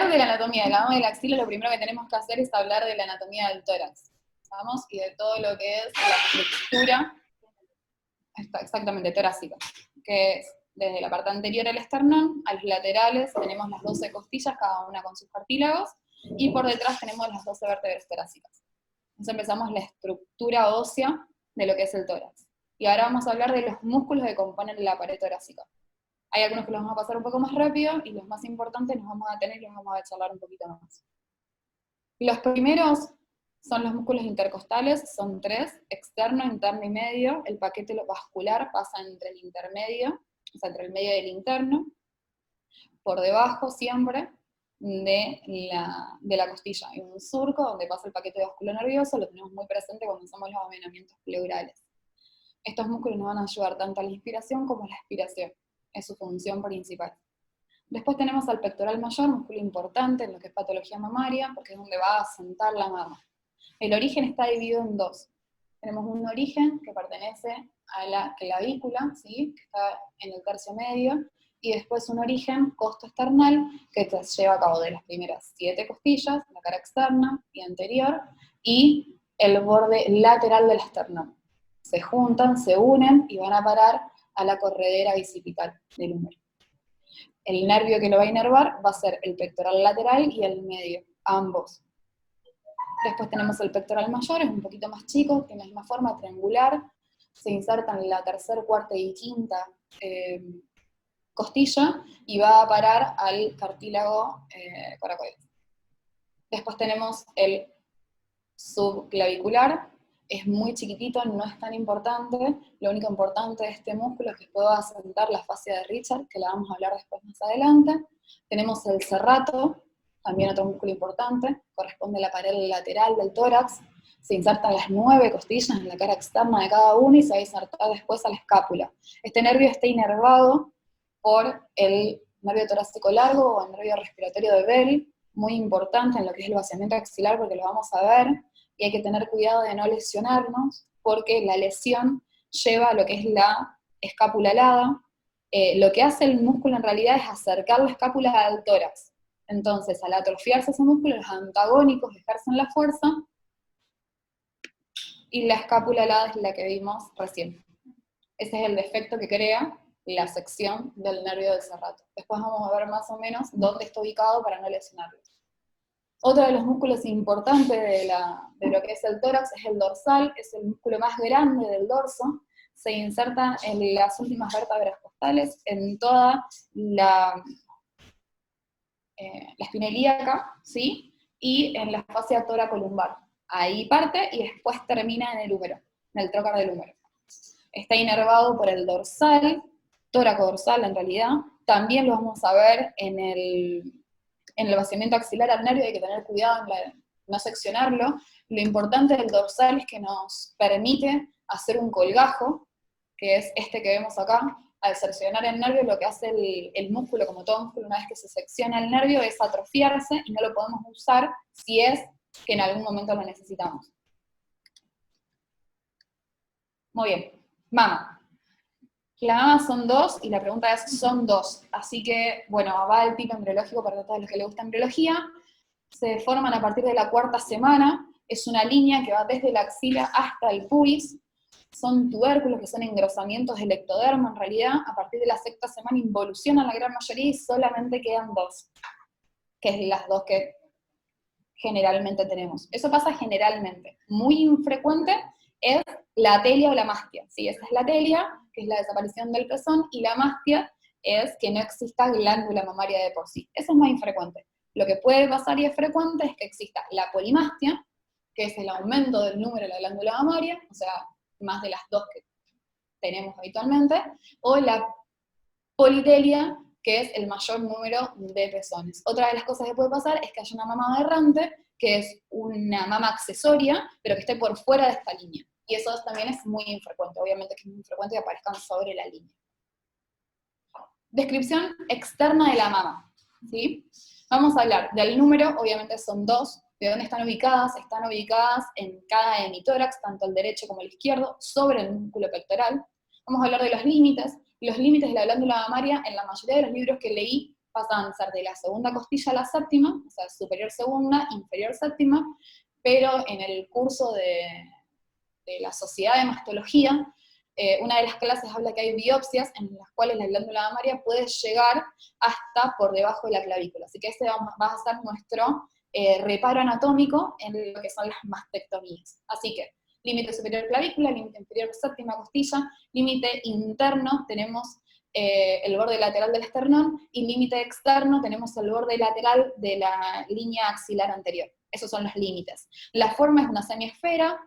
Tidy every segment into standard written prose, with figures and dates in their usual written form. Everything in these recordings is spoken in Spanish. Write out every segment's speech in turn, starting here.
hablar de la anatomía de la mama y la axila, lo primero que tenemos que hacer es hablar de la anatomía del tórax, ¿vamos? Y de todo lo que es la estructura, exactamente, torácica, que es desde la parte anterior del esternón, a los laterales tenemos las 12 costillas, cada una con sus cartílagos, y por detrás tenemos las 12 vértebras torácicas. Entonces empezamos la estructura ósea de lo que es el tórax. Y ahora vamos a hablar de los músculos que componen la pared torácica. Hay algunos que los vamos a pasar un poco más rápido, y los más importantes nos vamos a tener y los vamos a charlar un poquito más. Los primeros son los músculos intercostales, son 3, externo, interno y medio. El paquete vascular pasa entre el intermedio, o sea, entre el medio y el interno, por debajo siempre de la costilla. Hay un surco donde pasa el paquete vascular nervioso, lo tenemos muy presente cuando hacemos los abdominamientos pleurales. Estos músculos nos van a ayudar tanto a la inspiración como a la expiración, es su función principal. Después tenemos al pectoral mayor, músculo importante en lo que es patología mamaria, porque es donde va a asentar la mama. El origen está dividido en dos. Tenemos un origen que pertenece a la clavícula, ¿sí? Que está en el tercio medio, y después un origen costoesternal que se lleva a cabo de las primeras 7 costillas, la cara externa y anterior, y el borde lateral del esternón. Se juntan, se unen y van a parar a la corredera bicipital del húmero. El nervio que lo va a inervar va a ser el pectoral lateral y el medio, ambos. Después tenemos el pectoral mayor, es un poquito más chico, tiene la misma forma, triangular, se inserta en la tercera, cuarta y quinta costilla y va a parar al cartílago coracoides. Después tenemos el subclavicular, es muy chiquitito, no es tan importante, lo único importante de este músculo es que pueda asentar la fascia de Richard, que la vamos a hablar después más adelante. Tenemos el serrato, también otro músculo importante, corresponde a la pared lateral del tórax, se insertan las 9 costillas en la cara externa de cada uno y se va a insertar después a la escápula. Este nervio está inervado por el nervio torácico largo o el nervio respiratorio de Bell, muy importante en lo que es el vaciamiento axilar porque lo vamos a ver, y hay que tener cuidado de no lesionarnos porque la lesión lleva a lo que es la escápula alada. Lo que hace el músculo en realidad es acercar la escápula al tórax. Entonces, al atrofiarse ese músculo, los antagónicos ejercen la fuerza, y la escápula alada es la que vimos recién. Ese es el defecto que crea la sección del nervio del serrato. Después vamos a ver más o menos dónde está ubicado para no lesionarlo. Otro de los músculos importantes de lo que es el tórax es el dorsal, es el músculo más grande del dorso, se inserta en las últimas vértebras costales, en toda la espina ilíaca, ¿sí? Y en la fascia toracolumbar. Ahí parte y después termina en el húmero, en el trócar del húmero. Está inervado por el dorsal, tóraco-dorsal en realidad. También lo vamos a ver en el vaciamiento axilar al nervio, hay que tener cuidado en no seccionarlo. Lo importante del dorsal es que nos permite hacer un colgajo, que es este que vemos acá. Al seccionar el nervio, lo que hace el músculo, como todo músculo, una vez que se secciona el nervio, es atrofiarse y no lo podemos usar si es que en algún momento lo necesitamos. Muy bien, mama. La mama son 2, y la pregunta es, son 2. Así que, bueno, va el tipo embriológico para todos los que les gusta embriología. Se forman a partir de la 4ª semana. Es una línea que va desde la axila hasta el pubis. Son tubérculos que son engrosamientos del ectodermo en realidad. A partir de la 6ª semana involucionan la gran mayoría y solamente quedan 2, que es las 2 que generalmente tenemos. Eso pasa generalmente. Muy infrecuente es la atelia o la mastia. ¿Sí? Esa es la atelia, que es la desaparición del pezón, y la mastia es que no exista glándula mamaria de por sí. Eso es más infrecuente. Lo que puede pasar y es frecuente es que exista la polimastia, que es el aumento del número de la glándula mamaria, o sea, más de las 2 que tenemos habitualmente, o la politelia, que es el mayor número de pezones. Otra de las cosas que puede pasar es que haya una mama aberrante, que es una mama accesoria, pero que esté por fuera de esta línea. Y eso también es muy infrecuente, obviamente que es muy infrecuente que aparezcan sobre la línea. Descripción externa de la mama, ¿sí? Vamos a hablar del número, obviamente son 2, ¿de dónde están ubicadas? Están ubicadas en cada hemitórax, tanto el derecho como el izquierdo, sobre el músculo pectoral. Vamos a hablar de los límites de la glándula mamaria. En la mayoría de los libros que leí pasan a ser de la segunda costilla a la séptima, o sea, superior segunda, inferior séptima, pero en el curso de la Sociedad de Mastología, una de las clases habla que hay biopsias en las cuales la glándula mamaria puede llegar hasta por debajo de la clavícula. Así que ese va a ser nuestro reparo anatómico en lo que son las mastectomías. Así que, límite superior clavícula, límite inferior séptima costilla, límite interno tenemos el borde lateral del esternón, y límite externo tenemos el borde lateral de la línea axilar anterior. Esos son los límites. La forma es una semiesfera,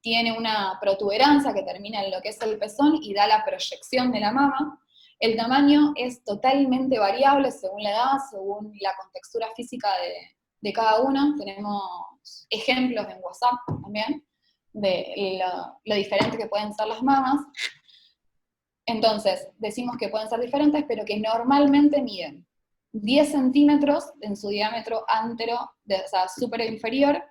tiene una protuberancia que termina en lo que es el pezón y da la proyección de la mama. El tamaño es totalmente variable según la edad, según la contextura física de cada uno. Tenemos ejemplos en WhatsApp también de lo diferente que pueden ser las mamas. Entonces, decimos que pueden ser diferentes, pero que normalmente miden 10 centímetros en su diámetro antero, o sea, superior inferior,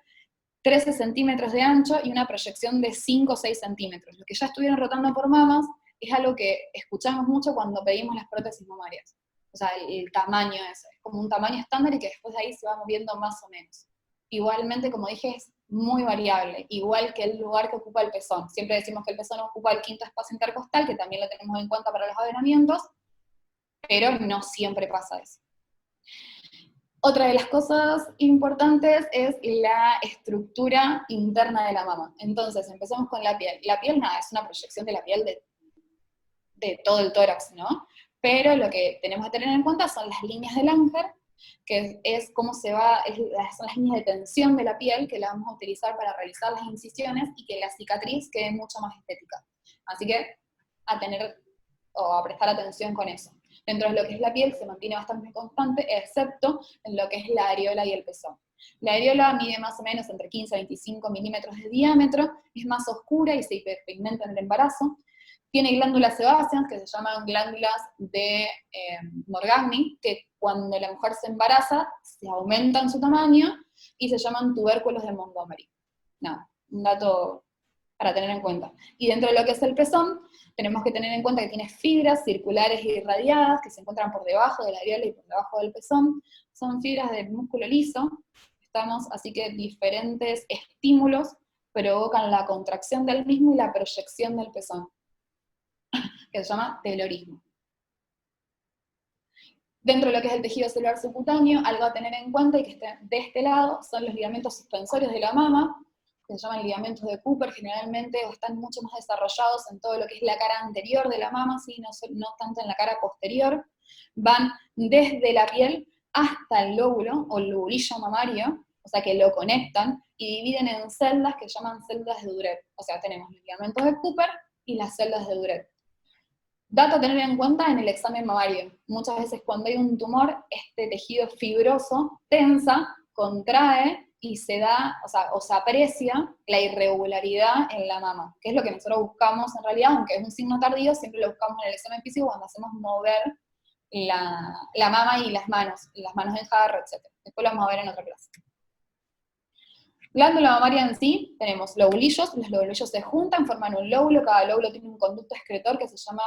13 centímetros de ancho y una proyección de 5 o 6 centímetros. Lo que ya estuvieron rotando por mamas es algo que escuchamos mucho cuando pedimos las prótesis mamarias. O sea, el tamaño es como un tamaño estándar y que después de ahí se va moviendo más o menos. Igualmente, como dije, es muy variable, igual que el lugar que ocupa el pezón. Siempre decimos que el pezón ocupa el quinto espacio intercostal, que también lo tenemos en cuenta para los avenamientos, pero no siempre pasa eso. Otra de las cosas importantes es la estructura interna de la mama. Entonces, empecemos con la piel. La piel, nada, es una proyección de la piel de todo el tórax, ¿no? Pero lo que tenemos que tener en cuenta son las líneas de Langer, que es cómo son las líneas de tensión de la piel que la vamos a utilizar para realizar las incisiones y que la cicatriz quede mucho más estética. Así que a prestar atención con eso. Dentro de lo que es la piel se mantiene bastante constante, excepto en lo que es la areola y el pezón. La areola mide más o menos entre 15 a 25 milímetros de diámetro, es más oscura y se hiperpigmenta en el embarazo. Tiene glándulas sebáceas, que se llaman glándulas de Morgagni, que cuando la mujer se embaraza, se aumentan su tamaño, y se llaman tubérculos de Montgomery. Nada, un dato para tener en cuenta. Y dentro de lo que es el pezón, tenemos que tener en cuenta que tiene fibras circulares y irradiadas, que se encuentran por debajo de la areola y por debajo del pezón. Son fibras del músculo liso, así que diferentes estímulos provocan la contracción del mismo y la proyección del pezón, que se llama telorismo. Dentro de lo que es el tejido celular subcutáneo, algo a tener en cuenta y que esté de este lado son los ligamentos suspensorios de la mama, que se llaman ligamentos de Cooper generalmente, o están mucho más desarrollados en todo lo que es la cara anterior de la mama, ¿sí? No tanto en la cara posterior. Van desde la piel hasta el lóbulo, o el lobulillo mamario, o sea que lo conectan, y dividen en celdas que se llaman celdas de Duret. O sea, tenemos los ligamentos de Cooper y las celdas de Duret. Dato a tener en cuenta en el examen mamario. Muchas veces cuando hay un tumor, este tejido fibroso tensa, contrae, y se da, o se aprecia la irregularidad en la mama, que es lo que nosotros buscamos en realidad, aunque es un signo tardío, siempre lo buscamos en el examen físico cuando hacemos mover la mama y las manos en jarro, etc. Después lo vamos a ver en otra clase. Glándula mamaria en sí, tenemos lobulillos, los lobulillos se juntan, forman un lóbulo, cada lóbulo tiene un conducto excretor que se llama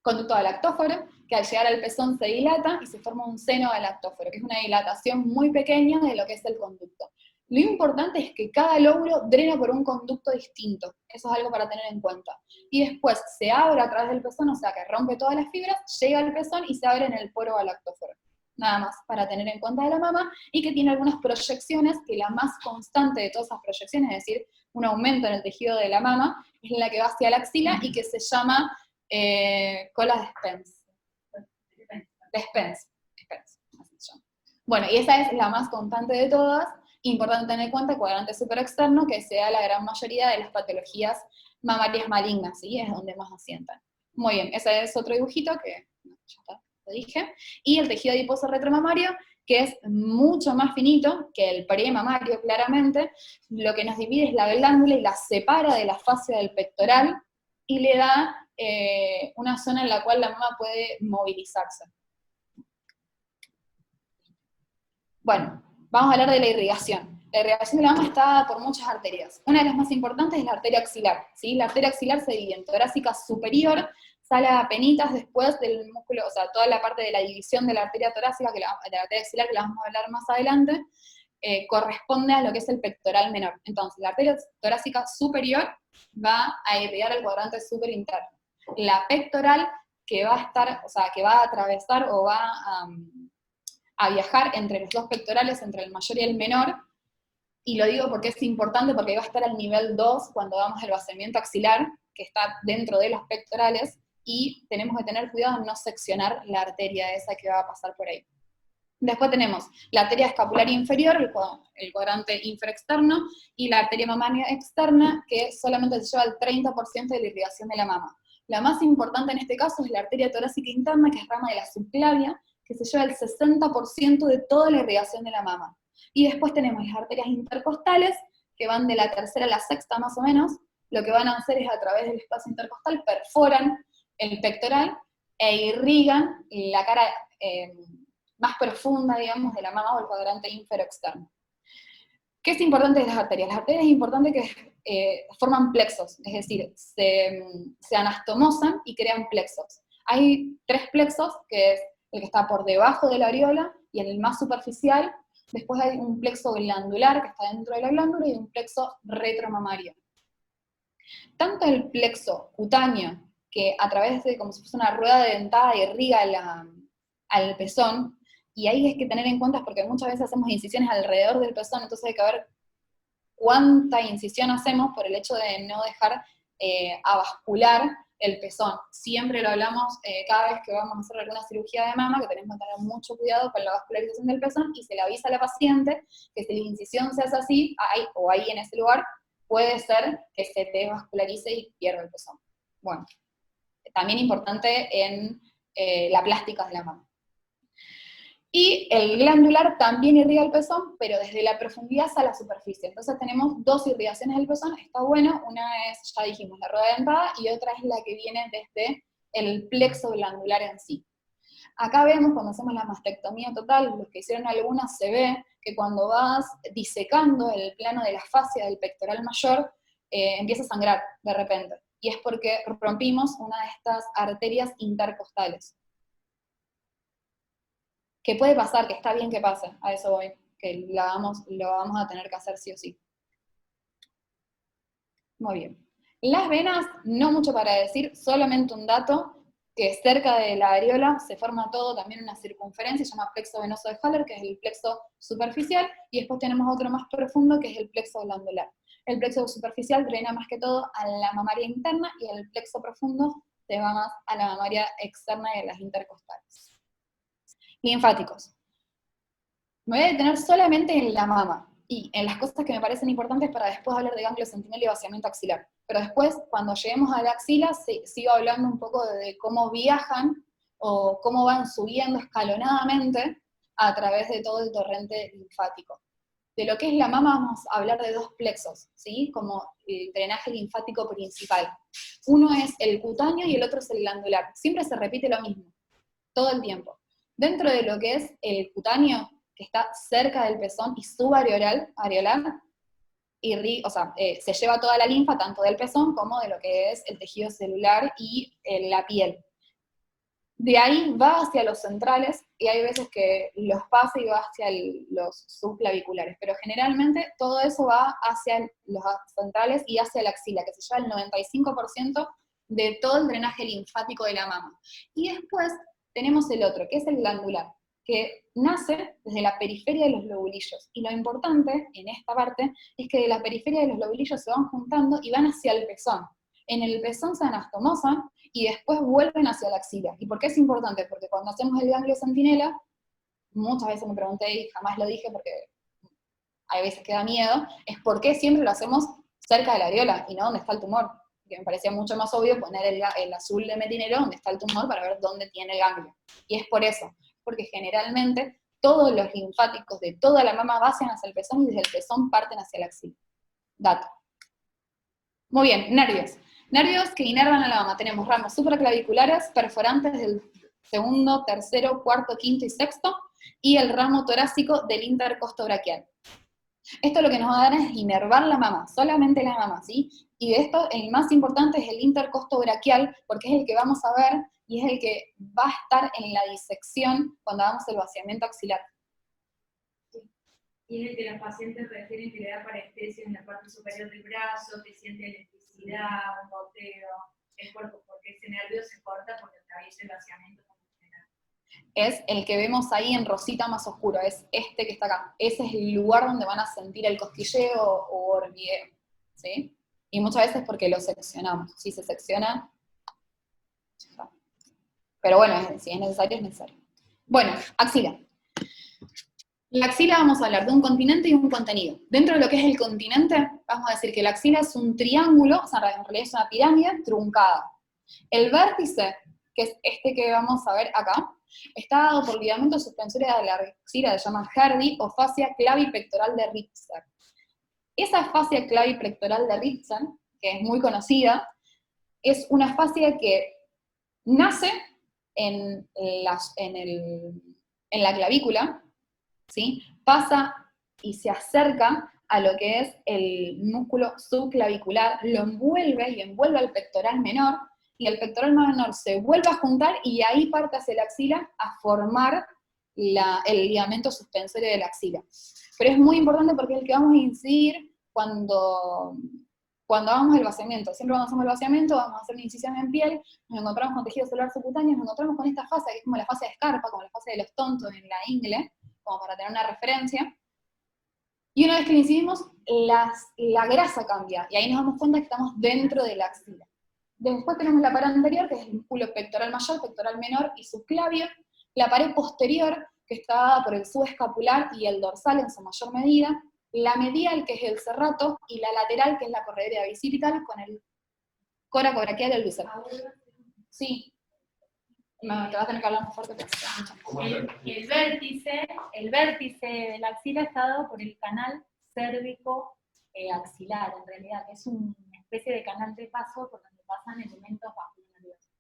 conducto galactóforo, que al llegar al pezón se dilata y se forma un seno galactóforo, que es una dilatación muy pequeña de lo que es el conducto. Lo importante es que cada lóbulo drena por un conducto distinto, eso es algo para tener en cuenta. Y después se abre a través del pezón, o sea que rompe todas las fibras, llega al pezón y se abre en el poro galactóforo. Nada más para tener en cuenta de la mama, y que tiene algunas proyecciones, que la más constante de todas esas proyecciones, es decir, un aumento en el tejido de la mama, es la que va hacia la axila y que se llama cola de Spence. Así se llama. Bueno, y esa es la más constante de todas. Importante tener en cuenta el cuadrante superexterno, que se da la gran mayoría de las patologías mamarias malignas, ¿sí? Es donde más asientan. Muy bien, ese es otro dibujito que ya está, lo dije. Y el tejido adiposo retromamario, que es mucho más finito que el premamario, claramente. Lo que nos divide es la glándula y la separa de la fascia del pectoral y le da una zona en la cual la mama puede movilizarse. Bueno, vamos a hablar de la irrigación. La irrigación de la mama está dada por muchas arterias. Una de las más importantes es la arteria axilar, ¿sí? La arteria axilar se divide en torácica superior, sale apenitas después del músculo, o sea, toda la parte de la división de la arteria torácica, de la arteria axilar, que la vamos a hablar más adelante, corresponde a lo que es el pectoral menor. Entonces, la arteria torácica superior va a irrigar el cuadrante superinterno. La pectoral, que va a estar, o sea, que va a atravesar o va a viajar entre los dos pectorales, entre el mayor y el menor, y lo digo porque es importante, porque va a estar al nivel 2 cuando vamos al vaciamiento axilar, que está dentro de los pectorales, y tenemos que tener cuidado en no seccionar la arteria esa que va a pasar por ahí. Después tenemos la arteria escapular inferior, el cuadrante inferoexterno, y la arteria mamaria externa, que solamente se lleva el 30% de la irrigación de la mama. La más importante en este caso es la arteria torácica interna, que es rama de la subclavia, que se lleva el 60% de toda la irrigación de la mama. Y después tenemos las arterias intercostales, que van de la tercera a la sexta más o menos. Lo que van a hacer es, a través del espacio intercostal, perforan el pectoral e irrigan la cara más profunda, digamos, de la mama o el cuadrante inferoexterno. ¿Qué es importante de las arterias? Las arterias es importante que forman plexos, es decir, se anastomosan y crean plexos. Hay 3 plexos, que es el que está por debajo de la areola y el más superficial. Después hay un plexo glandular que está dentro de la glándula y un plexo retromamario. Tanto el plexo cutáneo, que a través de, como si fuese una rueda dentada, irriga al pezón, y ahí hay que tener en cuenta porque muchas veces hacemos incisiones alrededor del pezón, entonces hay que ver cuánta incisión hacemos por el hecho de no dejar avascular el pezón. Siempre lo hablamos cada vez que vamos a hacer alguna cirugía de mama, que tenemos que tener mucho cuidado con la vascularización del pezón, y se le avisa a la paciente que si la incisión se hace así, ahí en ese lugar, puede ser que se desvascularice y pierda el pezón. Bueno, también importante en la plástica de la mama. Y el glandular también irriga el pezón, pero desde la profundidad a la superficie. Entonces tenemos 2 irrigaciones del pezón, está bueno. Una es, ya dijimos, la rueda dentada, y otra es la que viene desde el plexo glandular en sí. Acá vemos, cuando hacemos la mastectomía total, los que hicieron algunas, se ve que cuando vas disecando el plano de la fascia del pectoral mayor, empieza a sangrar de repente. Y es porque rompimos una de estas arterias intercostales. Que puede pasar, que está bien que pase, a eso voy, que lo vamos a tener que hacer sí o sí. Muy bien. Las venas, no mucho para decir, solamente un dato, que cerca de la areola se forma todo, también una circunferencia, se llama plexo venoso de Haller, que es el plexo superficial, y después tenemos otro más profundo, que es el plexo glandular. El plexo superficial drena más que todo a la mamaria interna, y el plexo profundo se va más a la mamaria externa y a las intercostales. Linfáticos. Me voy a detener solamente en la mama, y en las cosas que me parecen importantes para después hablar de ganglio centinela y vaciamiento axilar. Pero después, cuando lleguemos a la axila, sigo hablando un poco de cómo viajan, o cómo van subiendo escalonadamente a través de todo el torrente linfático. De lo que es la mama vamos a hablar de 2 plexos, ¿sí? Como el drenaje linfático principal. Uno es el cutáneo y el otro es el glandular. Siempre se repite lo mismo, todo el tiempo. Dentro de lo que es el cutáneo, que está cerca del pezón y subareolar, se lleva toda la linfa, tanto del pezón como de lo que es el tejido celular y la piel. De ahí va hacia los centrales, y hay veces que los pasa y va hacia los subclaviculares, pero generalmente todo eso va hacia los centrales y hacia la axila, que se lleva el 95% de todo el drenaje linfático de la mama. Y después tenemos el otro, que es el glandular, que nace desde la periferia de los lobulillos. Y lo importante en esta parte es que de la periferia de los lobulillos se van juntando y van hacia el pezón. En el pezón se anastomosan y después vuelven hacia la axila. ¿Y por qué es importante? Porque cuando hacemos el ganglio centinela, muchas veces me pregunté y jamás lo dije porque hay veces que da miedo, es por qué siempre lo hacemos cerca de la areola y no donde está el tumor. Que me parecía mucho más obvio poner el azul de metinero donde está el tumor para ver dónde tiene el ganglio. Y es por eso, porque generalmente todos los linfáticos de toda la mama vacian hacia el pezón y desde el pezón parten hacia la axila. Dato. Muy bien, nervios. Nervios que inervan a la mama. Tenemos ramos supraclaviculares, perforantes del segundo, tercero, cuarto, quinto y sexto, y el ramo torácico del intercostobraquial. Esto lo que nos va a dar es inervar la mama, solamente la mama, ¿sí? Y de esto, el más importante es el intercostobraquial, porque es el que vamos a ver y es el que va a estar en la disección cuando hagamos el vaciamiento axilar. Y es el que los pacientes refieren que le da parestesia en la parte superior del brazo, que siente electricidad, un goteo, el cuerpo, porque ese nervio se corta porque atraviesa el vaciamiento. Es el que vemos ahí en rosita más oscuro, es este que está acá. Ese es el lugar donde van a sentir el cosquilleo o hormigueo, ¿sí? Y muchas veces porque lo seccionamos. Si se secciona, ya está. Pero bueno, si es necesario, es necesario. Bueno, axila. La axila vamos a hablar de un continente y un contenido. Dentro de lo que es el continente, vamos a decir que la axila es un triángulo, o sea, en realidad es una pirámide truncada. El vértice, que es este que vamos a ver acá, está dado por ligamentos suspensorios de la axila, se llama Hardy, o fascia clavipectoral de Richter. Esa fascia clavipectoral de Richter, que es muy conocida, es una fascia que nace en la clavícula, ¿sí? Pasa y se acerca a lo que es el músculo subclavicular, lo envuelve y envuelve al pectoral menor, y el pectoral menor se vuelve a juntar y ahí parte hacia la axila a formar el ligamento suspensorio de la axila. Pero es muy importante porque es el que vamos a incidir cuando hagamos el vaciamiento. Siempre cuando hacemos el vaciamiento vamos a hacer una incisión en piel, nos encontramos con tejido celular subcutáneo, nos encontramos con esta fase, que es como la fase de escarpa, como la fase de los tontos en la ingle, como para tener una referencia. Y una vez que le incidimos, la grasa cambia, y ahí nos damos cuenta que estamos dentro de la axila. Después tenemos la pared anterior, que es el músculo pectoral mayor, pectoral menor y subclavio. La pared posterior, que está dada por el subescapular y el dorsal en su mayor medida. La medial, que es el serrato, y la lateral, que es la corredera bicipital, con el coracobraquial y el bíceps. Sí. No, te vas a tener que hablar más fuerte. El vértice de la axila está dado por el canal cérvico axilar, en realidad, que es una especie de canal de paso por donde pasan elementos vasculariosos.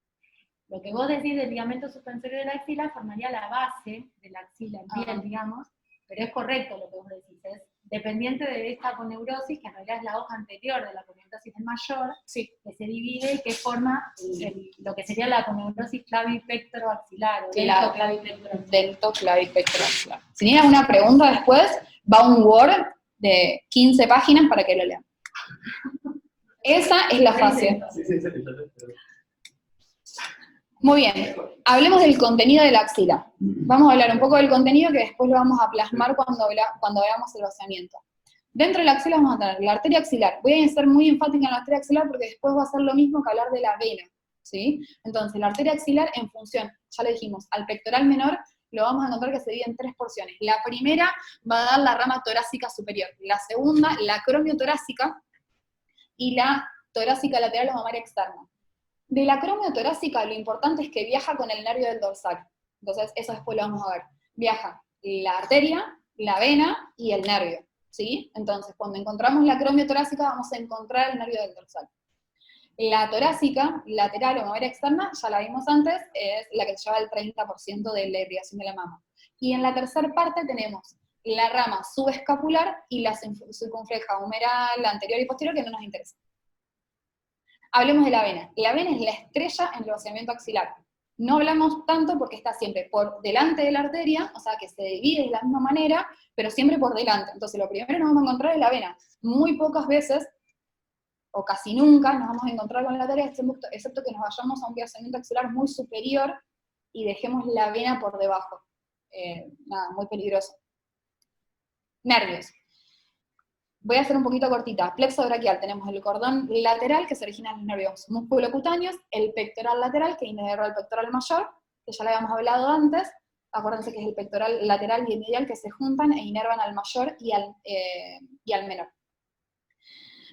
Lo que vos decís del ligamento suspensorio de la axila formaría la base de la axila en piel, digamos, pero es correcto lo que vos decís, es dependiente de esta coneurosis, que en realidad es la hoja anterior de la coneurosis mayor, sí, que se divide y que forma lo que sería la coneurosis clavipectoroaxilar, o deltoclavipectoroaxilar. Si tienen alguna pregunta después, va un Word de 15 páginas para que lo lean. Esa es la fascia. Muy bien, hablemos del contenido de la axila. Vamos a hablar un poco del contenido que después lo vamos a plasmar cuando veamos el vaciamiento. Dentro de la axila vamos a tener la arteria axilar. Voy a ser muy enfática en la arteria axilar porque después va a ser lo mismo que hablar de la vena, ¿sí? Entonces, la arteria axilar en función, ya le dijimos, al pectoral menor, lo vamos a encontrar que se divide en 3 porciones. La primera va a dar la rama torácica superior, la segunda, la acromiotorácica, y la torácica lateral o mamaria externa. De la acromiotorácica lo importante es que viaja con el nervio del dorsal. Entonces, eso después lo vamos a ver. Viaja la arteria, la vena y el nervio, ¿sí? Entonces, cuando encontramos la acromiotorácica, vamos a encontrar el nervio del dorsal. La torácica, lateral o mamaria externa, ya la vimos antes, es la que lleva el 30% de la irrigación de la mama. Y en la tercera parte tenemos la rama subescapular y la circunfleja humeral anterior y posterior, que no nos interesa. Hablemos de la vena. La vena es la estrella en el vaciamiento axilar. No hablamos tanto porque está siempre por delante de la arteria, o sea que se divide de la misma manera, pero siempre por delante. Entonces lo primero que nos vamos a encontrar es la vena. Muy pocas veces, o casi nunca, nos vamos a encontrar con la arteria, excepto que nos vayamos a un vaciamiento axilar muy superior y dejemos la vena por debajo. Nada, muy peligroso. Nervios. Voy a hacer un poquito cortita. Plexo braquial, tenemos el cordón lateral, que se origina en los nervios musculocutáneos, el pectoral lateral, que inerva el pectoral mayor, que ya lo habíamos hablado antes. Acuérdense que es el pectoral lateral y el medial que se juntan e inervan al mayor y al menor.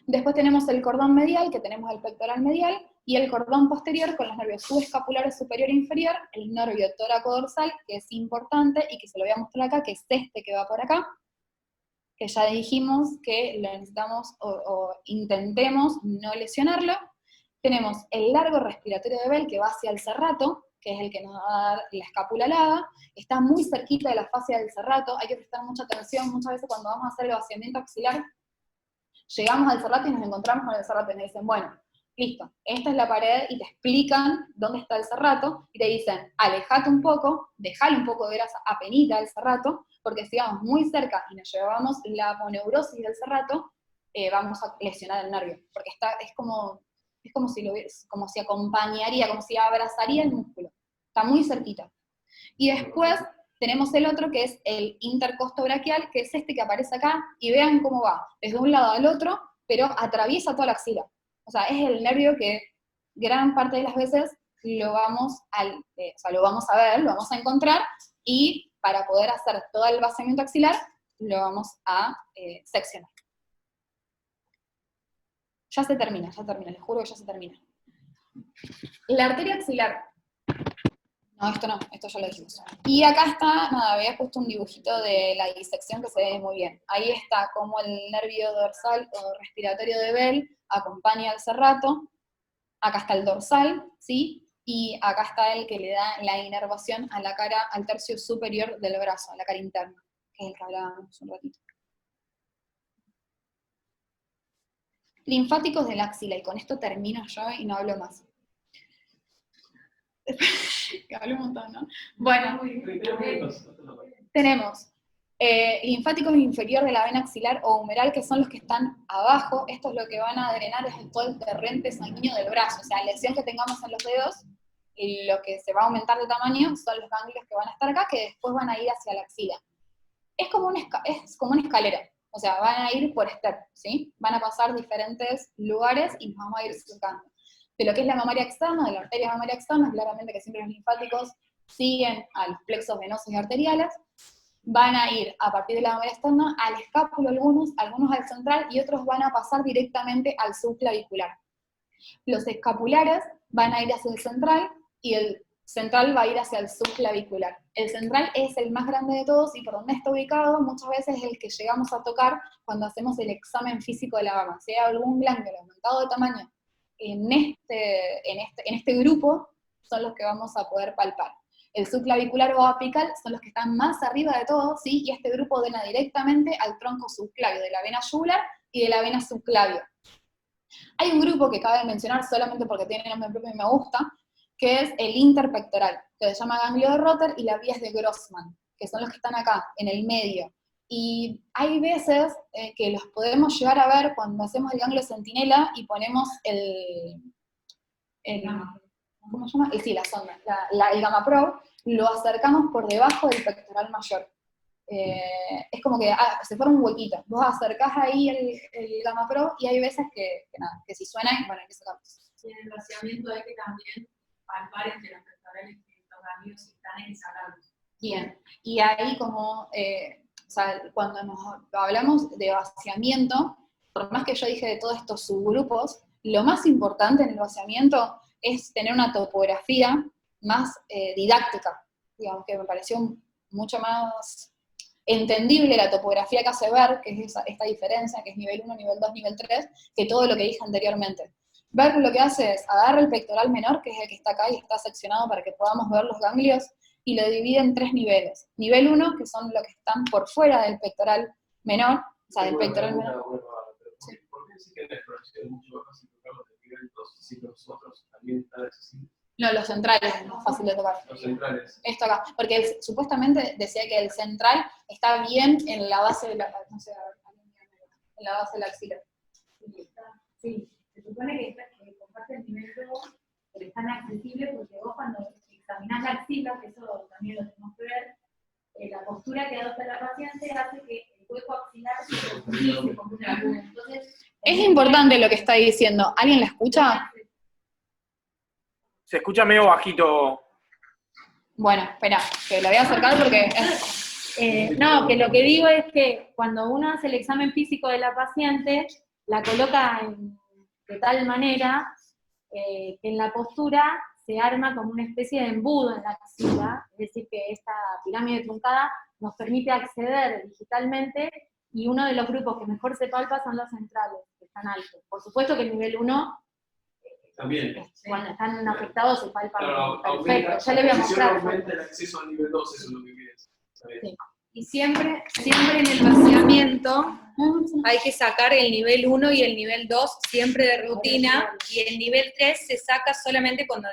Después tenemos el cordón medial, que tenemos el pectoral medial, y el cordón posterior con los nervios subescapulares superior e inferior, el nervio tóraco-dorsal, que es importante y que se lo voy a mostrar acá, que es este que va por acá, que ya dijimos que lo necesitamos o intentemos no lesionarlo. Tenemos el largo respiratorio de Bell, que va hacia el serrato, que es el que nos va a dar la escápula alada, está muy cerquita de la fascia del serrato, hay que prestar mucha atención, muchas veces cuando vamos a hacer el vaciamiento axilar, llegamos al serrato y nos encontramos con el serrato y nos dicen, bueno, listo, esta es la pared, y te explican dónde está el serrato, y te dicen, alejate un poco, dejale un poco de grasa apenita al serrato, porque si vamos muy cerca y nos llevamos la aponeurosis del serrato, vamos a lesionar el nervio, porque es como si acompañaría, como si abrazaría el músculo, está muy cerquita. Y después tenemos el otro que es el intercostobraquial, que es este que aparece acá, y vean cómo va, desde un lado al otro, pero atraviesa toda la axila. O sea, es el nervio que gran parte de las veces lo vamos a ver, lo vamos a encontrar, y para poder hacer todo el vaciamiento axilar, lo vamos a seccionar. Ya se termina, les juro que ya se termina. La arteria axilar. No, esto no, esto ya lo dijimos. Y acá está, nada, había puesto un dibujito de la disección que se ve muy bien. Ahí está como el nervio dorsal o respiratorio de Bell acompaña al serrato. Acá está el dorsal, ¿sí? Y acá está el que le da la inervación a la cara, al tercio superior del brazo, a la cara interna, que es el que hablábamos un ratito. Linfáticos del axila, y con esto termino yo y no hablo más. Que hablé un montón, ¿no? Bueno, tenemos linfáticos inferior de la vena axilar o humeral, que son los que están abajo. Esto es lo que van a drenar, es todo el torrente sanguíneo del brazo. O sea, la lesión que tengamos en los dedos, y lo que se va a aumentar de tamaño son los ganglios que van a estar acá, que después van a ir hacia la axila. Es como una escalera. O sea, van a ir por step, ¿sí? Van a pasar diferentes lugares y nos vamos a ir surcando. De lo que es la mamaria externa, de la arteria mamaria externa, claramente que siempre los linfáticos siguen a los plexos venosos y arteriales, van a ir a partir de la mamaria externa al escápulo algunos al central, y otros van a pasar directamente al subclavicular. Los escapulares van a ir hacia el central, y el central va a ir hacia el subclavicular. El central es el más grande de todos, y por donde está ubicado muchas veces es el que llegamos a tocar cuando hacemos el examen físico de la mama. Si hay algún ganglio aumentado de tamaño en este grupo, son los que vamos a poder palpar. El subclavicular o apical son los que están más arriba de todos, ¿sí? Y este grupo drena directamente al tronco subclavio, de la vena yugular y de la vena subclavio. Hay un grupo que cabe mencionar solamente porque tiene nombre propio y me gusta, que es el interpectoral, que se llama ganglio de Rotter y las vías de Grossman, que son los que están acá, en el medio. Y hay veces que los podemos llegar a ver cuando hacemos el ganglio centinela y ponemos ¿cómo se llama? La sonda, el gamma probe, lo acercamos por debajo del pectoral mayor. Es como que se forma un huequito. Vos acercás ahí el gamma probe, y hay veces que si suena, bueno, hay que sacarlo. Y en el vaciamiento hay que también palpar entre los pectorales que los ganglios están en sacarlos. Bien, y ahí como, o sea, cuando hablamos de vaciamiento, por más que yo dije de todos estos subgrupos, lo más importante en el vaciamiento es tener una topografía más didáctica, digamos, que me pareció mucho más entendible la topografía que hace ver, que es esta diferencia, que es nivel 1, nivel 2, nivel 3, que todo lo que dije anteriormente. Ver lo que hace es agarra el pectoral menor, que es el que está acá y está seccionado para que podamos ver los ganglios, y lo divide en 3 niveles. Nivel 1, que son los que están por fuera del pectoral menor, o sea, del pectoral menor. Sí. ¿Por qué sí que la exploración es mucho más fácil tocarlos de nivel 2, si los otros también están accesibles? No, los centrales es más fácil de tocar. Los centrales. Esto acá, porque supuestamente decía que el central está bien en la base de la, no sé, en la base de la axila. Sí, se supone que comparte el nivel 2, pero están accesibles porque vos cuando examinás la axila, que eso también lo tenemos que ver, la postura que adopta la paciente hace que el hueco axilar se complice con una laguna. Entonces, es importante lo que está diciendo. ¿Alguien la escucha? Se escucha medio bajito. Bueno, espera, que lo voy a acercar porque... no, que lo que digo es que cuando uno hace el examen físico de la paciente, la coloca de tal manera que en la postura se arma como una especie de embudo en la axila, es decir, que esta pirámide truncada nos permite acceder digitalmente, y uno de los grupos que mejor se palpa son los centrales, que están altos. Por supuesto que el nivel 1 También. Cuando están afectados se palpan. Claro, Perfecto, ya le voy a mostrar. aumenta el acceso al nivel 2, eso es lo que quieres. Sí. Y siempre en el vaciamiento hay que sacar el nivel 1 y el nivel 2 siempre de rutina, y el nivel 3 se saca solamente cuando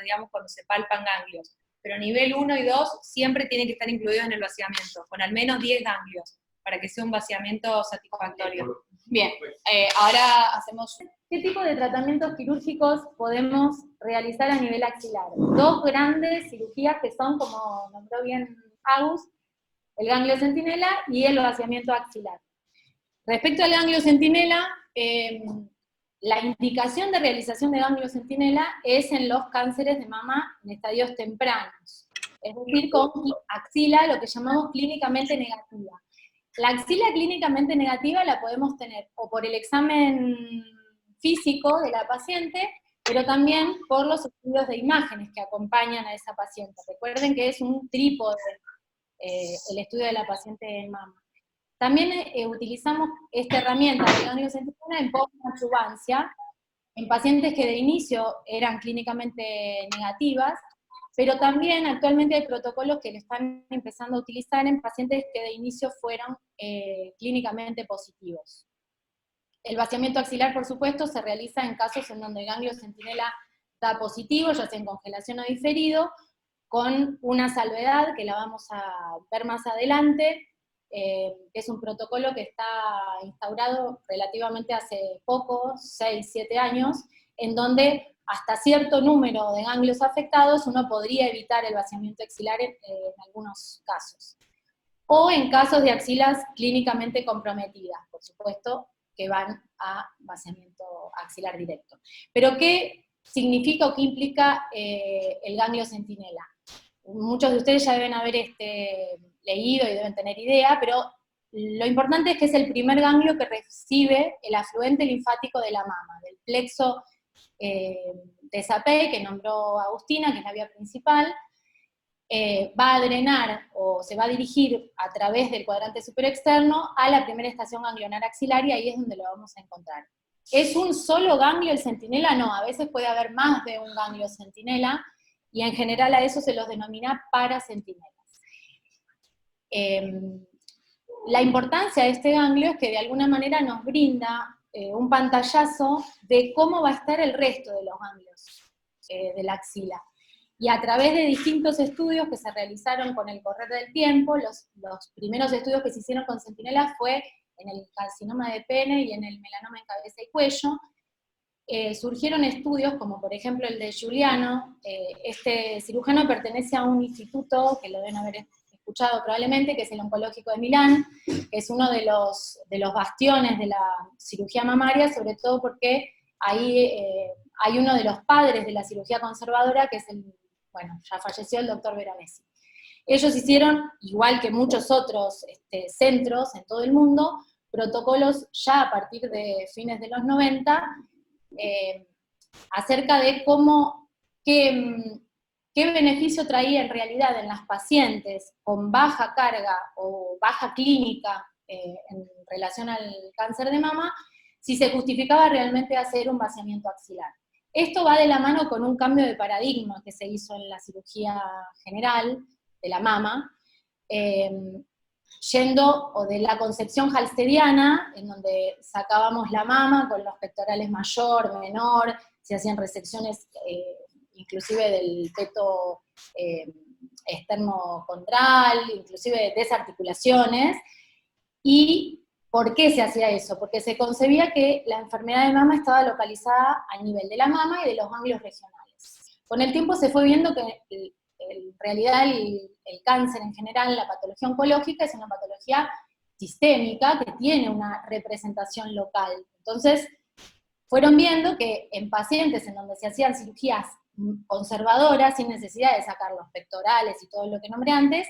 se palpan ganglios. Pero nivel 1 y 2 siempre tienen que estar incluidos en el vaciamiento, con al menos 10 ganglios, para que sea un vaciamiento satisfactorio. Bien, ahora hacemos... ¿Qué tipo de tratamientos quirúrgicos podemos realizar a nivel axilar? Dos grandes cirugías que son, como nombró bien Agus, el ganglio centinela y el vaciamiento axilar. Respecto al ganglio centinela, la indicación de realización de ganglio centinela es en los cánceres de mama en estadios tempranos, es decir, con axila, lo que llamamos clínicamente negativa. La axila clínicamente negativa la podemos tener o por el examen físico de la paciente, pero también por los estudios de imágenes que acompañan a esa paciente. Recuerden que es un trípode el estudio de la paciente en mama. También utilizamos esta herramienta de ganglio centinela en post-adjuvancia, en pacientes que de inicio eran clínicamente negativas, pero también actualmente hay protocolos que lo están empezando a utilizar en pacientes que de inicio fueron clínicamente positivos. El vaciamiento axilar, por supuesto, se realiza en casos en donde el ganglio centinela da positivo, ya sea en congelación o diferido, con una salvedad que la vamos a ver más adelante, que es un protocolo que está instaurado relativamente hace poco, 6, 7 años, en donde hasta cierto número de ganglios afectados uno podría evitar el vaciamiento axilar en algunos casos. O en casos de axilas clínicamente comprometidas, por supuesto, que van a vaciamiento axilar directo. Pero ¿qué significa o qué implica el ganglio centinela? Muchos de ustedes ya deben haber leído y deben tener idea, pero lo importante es que es el primer ganglio que recibe el afluente linfático de la mama, del plexo de Sapey, que nombró Agustina, que es la vía principal, va a drenar o se va a dirigir a través del cuadrante superexterno a la primera estación ganglionar axilar, y ahí es donde lo vamos a encontrar. ¿Es un solo ganglio el centinela? No, a veces puede haber más de un ganglio centinela, y en general a eso se los denomina paracentinelas. La importancia de este ganglio es que de alguna manera nos brinda un pantallazo de cómo va a estar el resto de los ganglios de la axila. Y a través de distintos estudios que se realizaron con el correr del tiempo, los primeros estudios que se hicieron con centinela fue en el carcinoma de pene y en el melanoma en cabeza y cuello. Surgieron estudios como por ejemplo el de Giuliano. Este cirujano pertenece a un instituto que lo deben haber escuchado probablemente, que es el Oncológico de Milán, que es uno de los bastiones de la cirugía mamaria, sobre todo porque ahí hay uno de los padres de la cirugía conservadora, que es ya falleció el doctor Veronesi. Ellos hicieron, igual que muchos otros centros en todo el mundo, protocolos ya a partir de fines de los 90, acerca de qué beneficio traía en realidad en las pacientes con baja carga o baja clínica en relación al cáncer de mama, si se justificaba realmente hacer un vaciamiento axilar. Esto va de la mano con un cambio de paradigma que se hizo en la cirugía general de la mama, yendo de la concepción halstediana, en donde sacábamos la mama con los pectorales mayor, menor, se hacían resecciones inclusive del peto externo-condral, inclusive desarticulaciones. ¿Y por qué se hacía eso? Porque se concebía que la enfermedad de mama estaba localizada a nivel de la mama y de los ganglios regionales. Con el tiempo se fue viendo que en realidad el cáncer en general, la patología oncológica, es una patología sistémica que tiene una representación local. Entonces, fueron viendo que en pacientes en donde se hacían cirugías conservadoras, sin necesidad de sacar los pectorales y todo lo que nombré antes,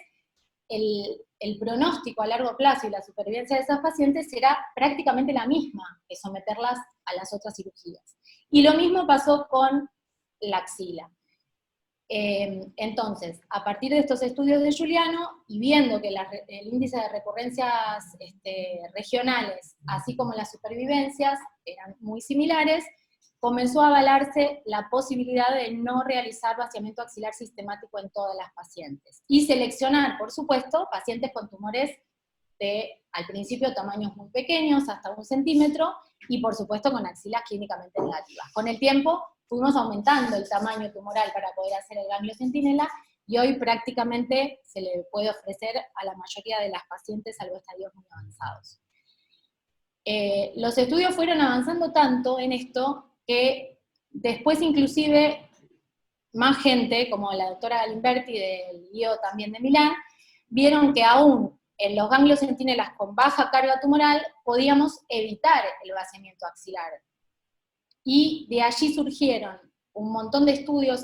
el pronóstico a largo plazo y la supervivencia de esas pacientes era prácticamente la misma que someterlas a las otras cirugías. Y lo mismo pasó con la axila. Entonces, a partir de estos estudios de Giuliano, y viendo que el índice de recurrencias regionales, así como las supervivencias, eran muy similares, comenzó a avalarse la posibilidad de no realizar vaciamiento axilar sistemático en todas las pacientes, y seleccionar, por supuesto, pacientes con tumores de, al principio, tamaños muy pequeños, hasta 1 centímetro, y por supuesto con axilas clínicamente negativas. Con el tiempo fuimos aumentando el tamaño tumoral para poder hacer el ganglio centinela, y hoy prácticamente se le puede ofrecer a la mayoría de las pacientes, salvo estadios muy avanzados. Los estudios fueron avanzando tanto en esto que después inclusive más gente, como la doctora Galimberti del IO también de Milán, vieron que aún en los ganglios centinelas con baja carga tumoral podíamos evitar el vaciamiento axilar. Y de allí surgieron un montón de estudios.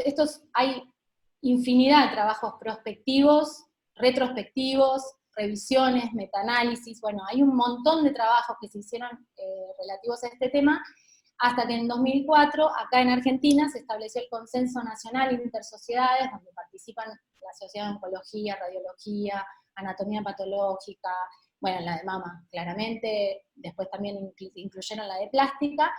Hay infinidad de trabajos prospectivos, retrospectivos, revisiones, metaanálisis, bueno, hay un montón de trabajos que se hicieron relativos a este tema, hasta que en 2004, acá en Argentina, se estableció el Consenso Nacional Intersociedades, donde participan la Sociedad de Oncología, Radiología, Anatomía Patológica, bueno, la de mama, claramente, después también incluyeron la de plástica,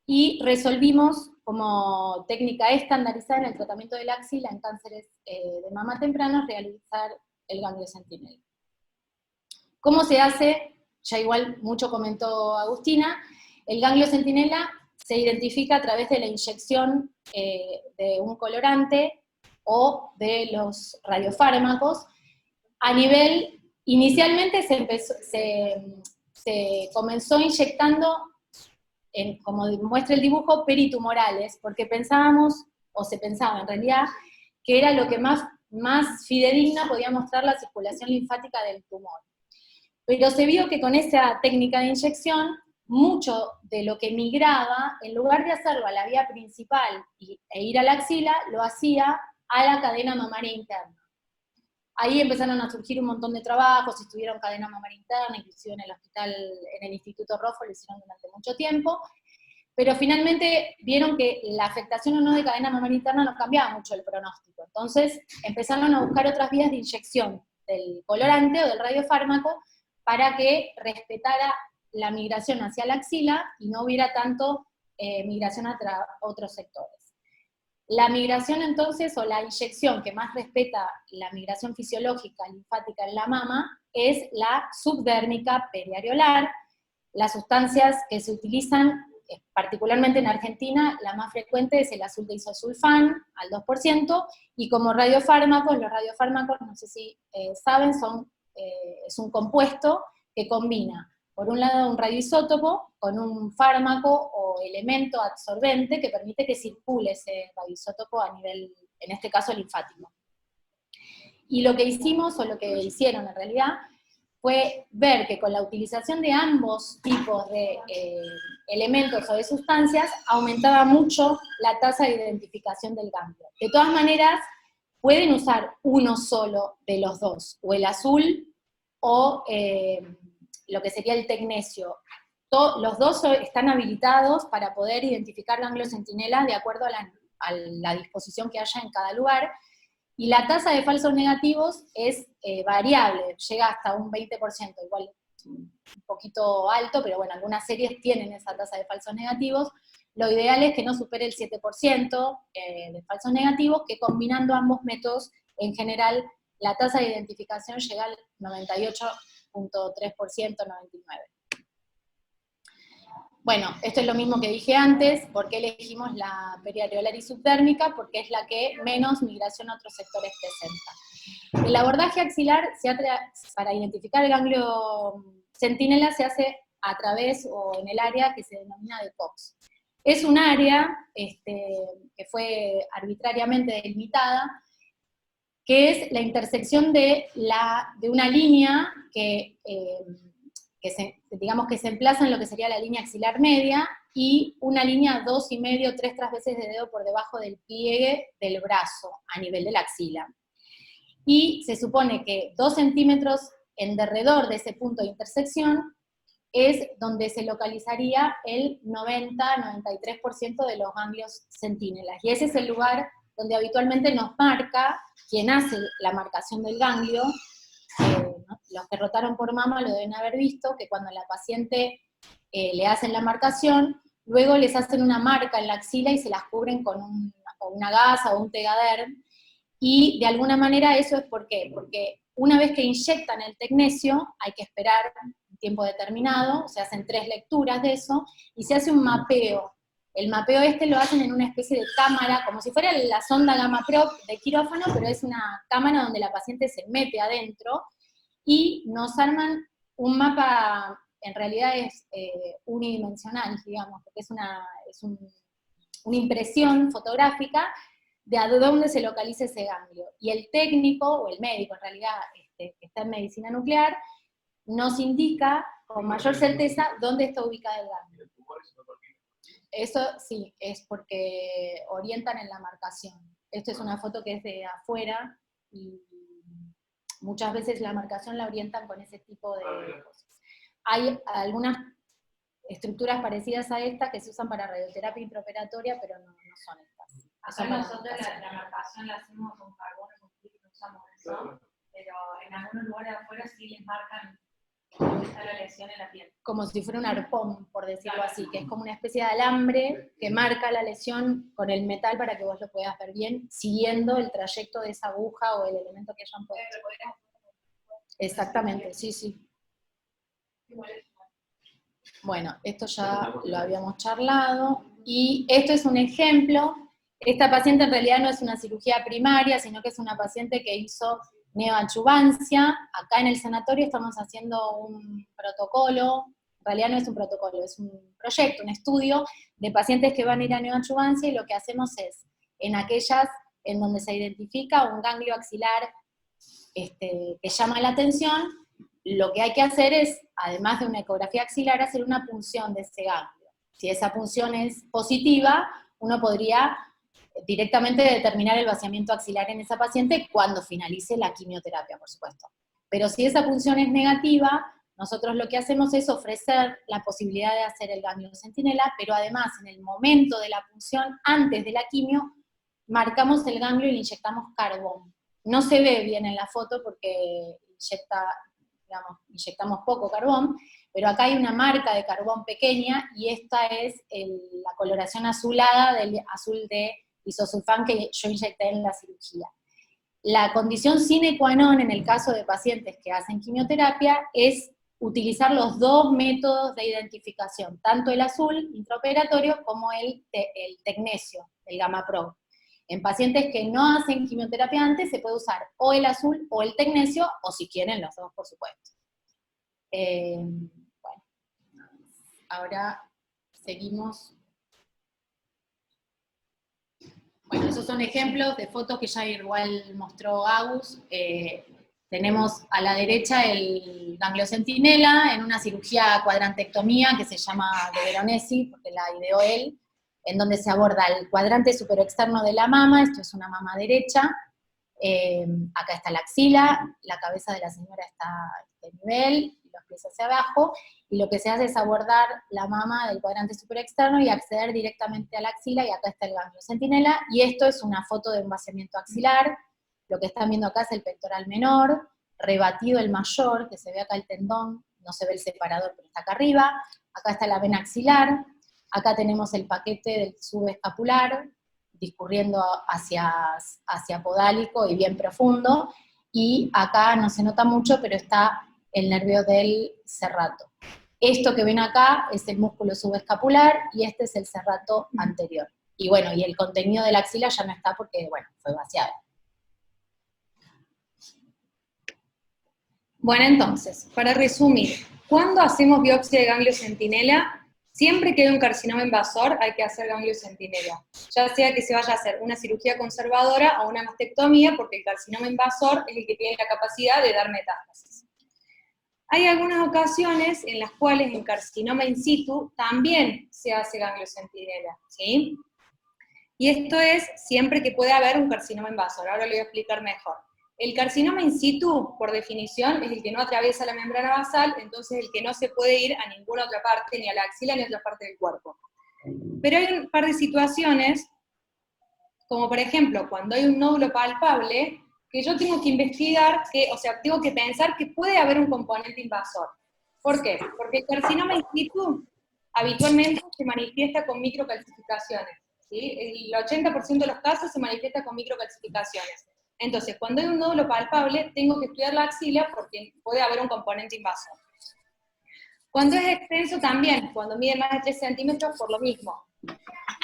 y resolvimos como técnica estandarizada en el tratamiento de la axila en cánceres de mama tempranos realizar el ganglio centinela. ¿Cómo se hace? Ya igual mucho comentó Agustina. El ganglio centinela se identifica a través de la inyección de un colorante o de los radiofármacos. A nivel, inicialmente se comenzó inyectando, como muestra el dibujo, peritumorales, porque pensábamos, o se pensaba en realidad, que era lo que más fidedigna podía mostrar la circulación linfática del tumor. Pero se vio que con esa técnica de inyección, mucho de lo que migraba, en lugar de hacerlo a la vía principal e ir a la axila, lo hacía a la cadena mamaria interna. Ahí empezaron a surgir un montón de trabajos, estudiaron cadena mamaria interna, inclusive en el hospital, en el Instituto Roffo lo hicieron durante mucho tiempo, pero finalmente vieron que la afectación o no de cadena mamaria interna no cambiaba mucho el pronóstico. Entonces empezaron a buscar otras vías de inyección del colorante o del radiofármaco para que respetara la migración hacia la axila y no hubiera tanto migración a otros sectores. La migración entonces, o la inyección que más respeta la migración fisiológica linfática en la mama, es la subdérmica periareolar. Las sustancias que se utilizan, particularmente en Argentina, la más frecuente es el azul de isosulfán, al 2%, y como radiofármacos, los radiofármacos, no sé si saben, es un compuesto que combina, por un lado, un radioisótopo con un fármaco o elemento absorbente que permite que circule ese radioisótopo a nivel, en este caso, linfático. Y lo que hicimos, o lo que hicieron en realidad, fue ver que con la utilización de ambos tipos de elementos o de sustancias, aumentaba mucho la tasa de identificación del ganglio. De todas maneras, pueden usar uno solo de los dos, o el azul, o lo que sería el tecnesio. Los dos están habilitados para poder identificar ganglios centinelas de acuerdo a la disposición que haya en cada lugar, y la tasa de falsos negativos es variable, llega hasta un 20%, igual un poquito alto, pero bueno, algunas series tienen esa tasa de falsos negativos. Lo ideal es que no supere el 7% de falsos negativos, que combinando ambos métodos, en general, la tasa de identificación llega al 98.3%, 99%. Bueno, esto es lo mismo que dije antes. ¿Por qué elegimos la periareolar y subdérmica? Porque es la que menos migración a otros sectores presenta. El abordaje axilar para identificar el ganglio centinela se hace a través o en el área que se denomina de Cox. Es un área que fue arbitrariamente delimitada, que es la intersección de una línea digamos que se emplaza en lo que sería la línea axilar media, y una línea 2,5, 3 trasveces de dedo por debajo del pliegue del brazo, a nivel de la axila. Y se supone que 2 centímetros en derredor de ese punto de intersección es donde se localizaría el 90-93% de los ganglios centinelas. Y ese es el lugar donde habitualmente nos marca quien hace la marcación del ganglio. Los que rotaron por mama lo deben haber visto, que cuando a la paciente le hacen la marcación, luego les hacen una marca en la axila y se las cubren con una gasa o un Tegaderm, y de alguna manera eso es ¿por qué? Porque una vez que inyectan el tecnesio, hay que esperar un tiempo determinado, se hacen 3 lecturas de eso, y se hace un mapeo. El mapeo lo hacen en una especie de cámara, como si fuera la sonda Gamma Prop de quirófano, pero es una cámara donde la paciente se mete adentro, y nos arman un mapa, en realidad es unidimensional, digamos, porque es una impresión fotográfica de a dónde se localiza ese ganglio. Y el técnico, o el médico en realidad, que está en medicina nuclear, nos indica con mayor certeza dónde está ubicado el ganglio. Eso sí, es porque orientan en la marcación. Esto es una foto que es de afuera, y muchas veces la marcación la orientan con ese tipo de cosas. Hay algunas estructuras parecidas a esta que se usan para radioterapia intraoperatoria, pero no son estas. Acá nosotros la marcación la hacemos con carbono, con fluido, no usamos eso, pero en algunos lugares de afuera sí les marcan dónde está la lesión en la piel. Como si fuera un arpón, por decirlo así, que es como una especie de alambre que marca la lesión con el metal para que vos lo puedas ver bien, siguiendo el trayecto de esa aguja o el elemento que hayan puesto. Exactamente, sí. Bueno, esto ya lo habíamos charlado, y esto es un ejemplo. Esta paciente en realidad no es una cirugía primaria, sino que es una paciente que hizo neoadyuvancia. Acá en el sanatorio estamos haciendo un protocolo, en realidad no es un protocolo, es un proyecto, un estudio de pacientes que van a ir a neoadyuvancia, y lo que hacemos es, en aquellas en donde se identifica un ganglio axilar que llama la atención, lo que hay que hacer es, además de una ecografía axilar, hacer una punción de ese ganglio. Si esa punción es positiva, uno podría directamente determinar el vaciamiento axilar en esa paciente cuando finalice la quimioterapia, por supuesto. Pero si esa punción es negativa, nosotros lo que hacemos es ofrecer la posibilidad de hacer el ganglio centinela, pero además en el momento de la punción, antes de la quimio, marcamos el ganglio y le inyectamos carbón. No se ve bien en la foto porque inyectamos poco carbón, pero acá hay una marca de carbón pequeña, y esta es la coloración azulada del azul de isosulfán que yo inyecté en la cirugía. La condición sine qua non en el caso de pacientes que hacen quimioterapia es utilizar los 2 métodos de identificación, tanto el azul intraoperatorio como el tecnesio, el Gamma Pro. En pacientes que no hacen quimioterapia antes se puede usar o el azul o el tecnesio, o si quieren los 2, por supuesto. Bueno, ahora seguimos. Bueno, esos son ejemplos de fotos que ya igual mostró Agus. Tenemos a la derecha el ganglio centinela en una cirugía cuadrantectomía que se llama de Veronesi, porque la ideó él, en donde se aborda el cuadrante superexterno de la mama. Esto es una mama derecha. Acá está la axila, la cabeza de la señora está a este nivel, los pies hacia abajo, y lo que se hace es abordar la mama del cuadrante superexterno y acceder directamente a la axila, y acá está el ganglio centinela, y esto es una foto de un vaciamiento axilar. Lo que están viendo acá es el pectoral menor, rebatido el mayor, que se ve acá el tendón, no se ve el separador, pero está acá arriba. Acá está la vena axilar, acá tenemos el paquete del subescapular, discurriendo hacia podálico y bien profundo, y acá no se nota mucho, pero está el nervio del serrato. Esto que ven acá es el músculo subescapular, y este es el serrato anterior. Y bueno, y el contenido de la axila ya no está porque, bueno, fue vaciado. Bueno, entonces, para resumir, ¿cuándo hacemos biopsia de ganglio centinela? Siempre que hay un carcinoma invasor hay que hacer ganglio centinela, ya sea que se vaya a hacer una cirugía conservadora o una mastectomía, porque el carcinoma invasor es el que tiene la capacidad de dar metástasis. Hay algunas ocasiones en las cuales en carcinoma in situ también se hace ganglio centinela, ¿sí? Y esto es siempre que puede haber un carcinoma invasor. Ahora lo voy a explicar mejor. El carcinoma in situ, por definición, es el que no atraviesa la membrana basal, entonces el que no se puede ir a ninguna otra parte, ni a la axila ni a otra parte del cuerpo. Pero hay un par de situaciones, como por ejemplo, cuando hay un nódulo palpable, que yo tengo que investigar, tengo que pensar que puede haber un componente invasor. ¿Por qué? Porque el carcinoma in situ habitualmente se manifiesta con microcalcificaciones, ¿sí? El 80% de los casos se manifiesta con microcalcificaciones. Entonces, cuando hay un nódulo palpable, tengo que estudiar la axila porque puede haber un componente invasor. Cuando es extenso también, cuando mide más de 3 centímetros, por lo mismo.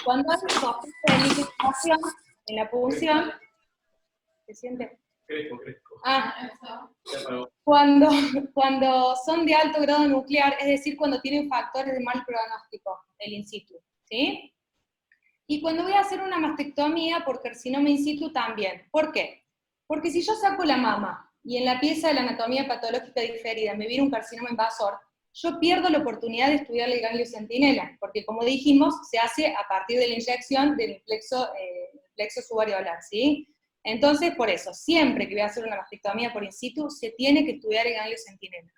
Cuando hay sospecha de microinvasión en la punción, ¿se siente? Crespo. Cuando son de alto grado nuclear, es decir, cuando tienen factores de mal pronóstico, el in situ, ¿sí? Y cuando voy a hacer una mastectomía por carcinoma in situ también. ¿Por qué? Porque si yo saco la mama y en la pieza de la anatomía patológica diferida me viene un carcinoma invasor, yo pierdo la oportunidad de estudiar el ganglio centinela, porque como dijimos, se hace a partir de la inyección del plexo subariolar, ¿sí? Entonces, por eso, siempre que voy a hacer una mastectomía por in situ, se tiene que estudiar el ganglio centinela.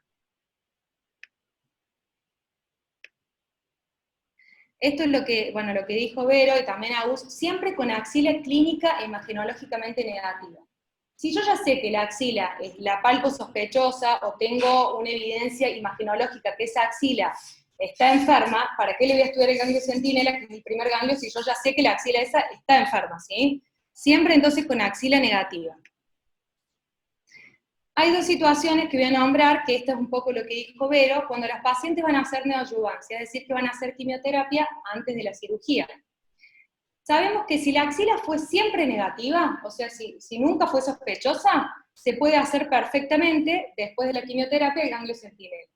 Esto es lo que dijo Vero y también Agus, siempre con axila clínica e imagenológicamente negativa. Si yo ya sé que la axila es la palpo sospechosa o tengo una evidencia imagenológica que esa axila está enferma, ¿para qué le voy a estudiar el ganglio centinela, que es el primer ganglio, si yo ya sé que la axila esa está enferma, ¿sí? Siempre entonces con axila negativa. Hay dos situaciones que voy a nombrar, que esto es un poco lo que dijo Vero, cuando las pacientes van a hacer neoadyuvancia, es decir, que van a hacer quimioterapia antes de la cirugía. Sabemos que si la axila fue siempre negativa, o sea, si nunca fue sospechosa, se puede hacer perfectamente, después de la quimioterapia, el ganglio centinela.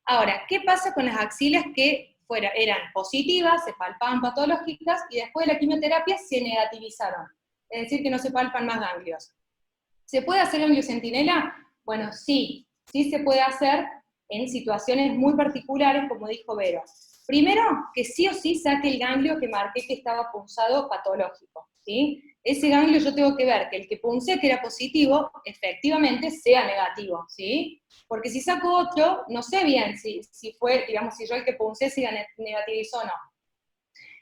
Ahora, ¿qué pasa con las axilas que eran positivas, se palpaban patológicas, y después de la quimioterapia se negativizaron? Es decir, que no se palpan más ganglios. ¿Se puede hacer ganglio centinela? Bueno, sí se puede hacer en situaciones muy particulares, como dijo Vero. Primero, que sí o sí saque el ganglio que marqué que estaba punzado patológico, ¿sí? Ese ganglio yo tengo que ver que el que puncé que era positivo, efectivamente sea negativo, ¿sí? Porque si saco otro, no sé bien si fue, digamos, si yo el que puncé se negativizó o no.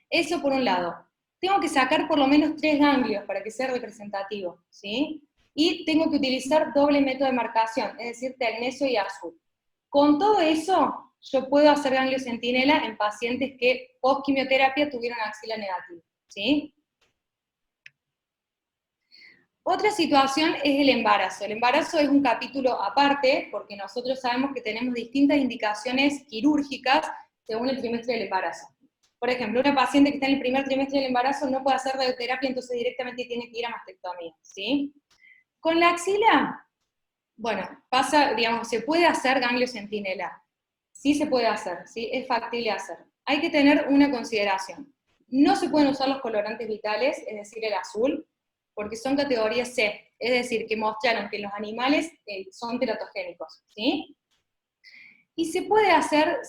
Eso por un lado. Tengo que sacar por lo menos 3 ganglios para que sea representativo, ¿sí? Y tengo que utilizar doble método de marcación, es decir, tecnesio y azul. Con todo eso, yo puedo hacer ganglio centinela en pacientes que post quimioterapia tuvieron axila negativa, ¿sí? Otra situación es el embarazo. El embarazo es un capítulo aparte, porque nosotros sabemos que tenemos distintas indicaciones quirúrgicas según el trimestre del embarazo. Por ejemplo, una paciente que está en el primer trimestre del embarazo no puede hacer radioterapia, entonces directamente tiene que ir a mastectomía, ¿sí? Con la axila, bueno, pasa, digamos, se puede hacer ganglio centinela. Sí se puede hacer, ¿sí? Es factible hacer. Hay que tener una consideración. No se pueden usar los colorantes vitales, es decir, el azul, porque son categoría C, es decir, que mostraron que los animales son teratogénicos, ¿sí? Y se puede hacer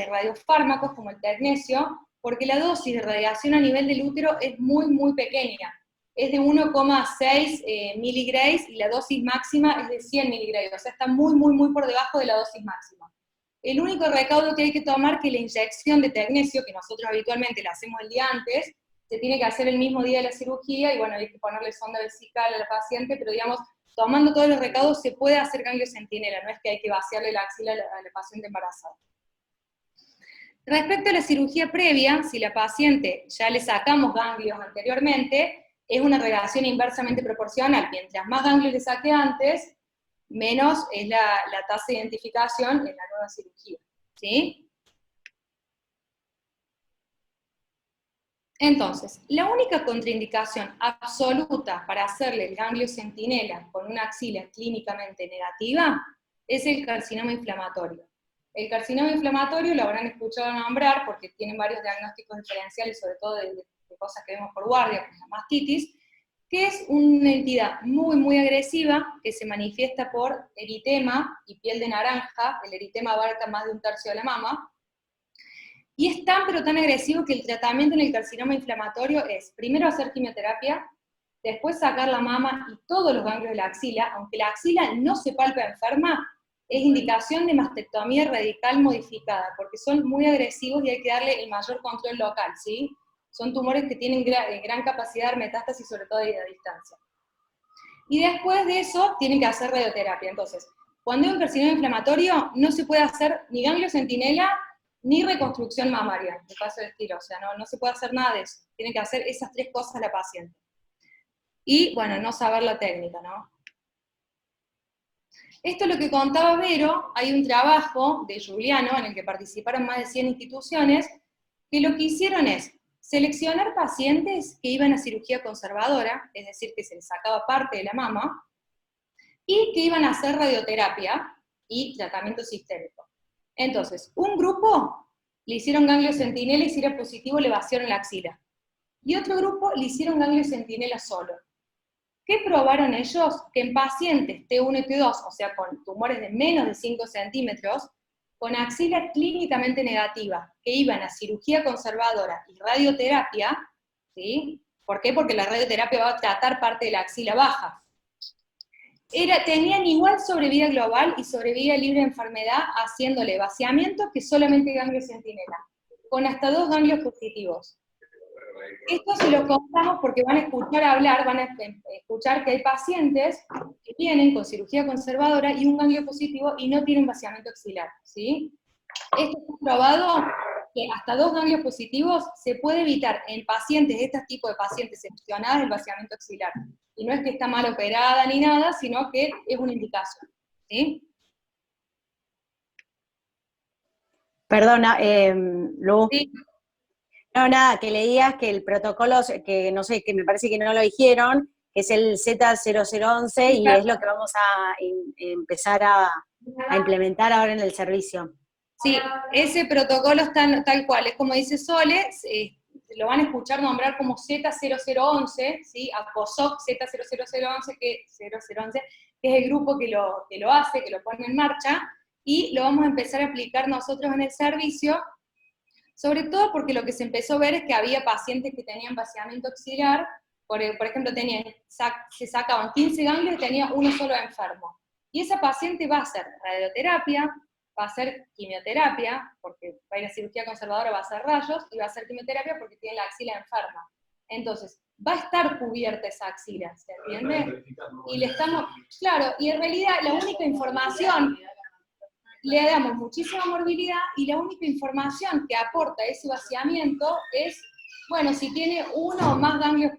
radiofármacos como el tecnesio, porque la dosis de radiación a nivel del útero es muy, muy pequeña. Es de 1,6 miligrays y la dosis máxima es de 100 miligrays, o sea, está muy, muy, muy por debajo de la dosis máxima. El único recaudo que hay que tomar es que la inyección de tecnesio, que nosotros habitualmente la hacemos el día antes, se tiene que hacer el mismo día de la cirugía, y bueno, hay que ponerle sonda vesical a la paciente, pero digamos, tomando todos los recaudos se puede hacer ganglio centinela, no es que hay que vaciarle la axila a la paciente embarazada. Respecto a la cirugía previa, si la paciente ya le sacamos ganglios anteriormente, es una relación inversamente proporcional. Mientras más ganglios le saque antes, menos es la tasa de identificación en la nueva cirugía, ¿sí? Entonces, la única contraindicación absoluta para hacerle el ganglio centinela con una axila clínicamente negativa es el carcinoma inflamatorio. El carcinoma inflamatorio lo habrán escuchado nombrar porque tienen varios diagnósticos diferenciales, sobre todo de cosas que vemos por guardia, como la mastitis, que es una entidad muy, muy agresiva, que se manifiesta por eritema y piel de naranja. El eritema abarca más de 1/3 de la mama, y es tan pero tan agresivo que el tratamiento en el carcinoma inflamatorio es primero hacer quimioterapia, después sacar la mama y todos los ganglios de la axila. Aunque la axila no se palpa enferma, es indicación de mastectomía radical modificada, porque son muy agresivos y hay que darle el mayor control local, ¿sí? Son tumores que tienen gran capacidad de dar metástasis, sobre todo a distancia. Y después de eso, tienen que hacer radioterapia. Entonces, cuando hay un carcinoma inflamatorio, no se puede hacer ni ganglio centinela, ni reconstrucción mamaria, de paso de estilo, o sea, no se puede hacer nada de eso. Tiene que hacer esas 3 cosas la paciente. Y, bueno, no saber la técnica, ¿no? Esto es lo que contaba Vero. Hay un trabajo de Giuliano en el que participaron más de 100 instituciones, que lo que hicieron es seleccionar pacientes que iban a cirugía conservadora, es decir, que se les sacaba parte de la mama, y que iban a hacer radioterapia y tratamiento sistémico. Entonces, un grupo le hicieron ganglio centinela y si era positivo le vaciaron la axila. Y otro grupo le hicieron ganglio centinela solo. ¿Qué probaron ellos? Que en pacientes T1 y T2, o sea, con tumores de menos de 5 centímetros, con axila clínicamente negativa, que iban a cirugía conservadora y radioterapia, ¿sí? ¿Por qué? Porque la radioterapia va a tratar parte de la axila baja. Tenían igual sobrevida global y sobrevida libre de enfermedad haciéndole vaciamiento que solamente ganglio centinela, con hasta 2 ganglios positivos. Esto se lo contamos porque van a escuchar hablar, van a escuchar que hay pacientes que vienen con cirugía conservadora y un ganglio positivo y no tienen vaciamiento axilar, ¿sí? Esto está probado que hasta 2 ganglios positivos se puede evitar en pacientes, este tipo de pacientes seleccionadas, el vaciamiento axilar. Y no es que está mal operada ni nada, sino que es una indicación, ¿sí? Perdona, Lu. Sí. No, nada, que leías que el protocolo, que no sé, que me parece que no lo dijeron, que es el Z0011 y es lo que vamos a empezar a implementar ahora en el servicio. Sí, ese protocolo está tal cual, es como dice Sole, lo van a escuchar nombrar como Z0011, ¿sí? A COSOC Z0011, que es el grupo que lo hace, que lo pone en marcha, y lo vamos a empezar a aplicar nosotros en el servicio, sobre todo porque lo que se empezó a ver es que había pacientes que tenían vaciamiento axilar, por ejemplo, se sacaban 15 ganglios y tenía uno solo enfermo. Y esa paciente va a hacer radioterapia, va a hacer quimioterapia, porque va a ir a cirugía conservadora, va a hacer rayos, y va a hacer quimioterapia porque tiene la axila enferma. Entonces, va a estar cubierta esa axila, ¿se entiende? Y le estamos, claro, y en realidad la única información, le damos muchísima morbilidad, y la única información que aporta ese vaciamiento es, bueno, si tiene uno o más ganglios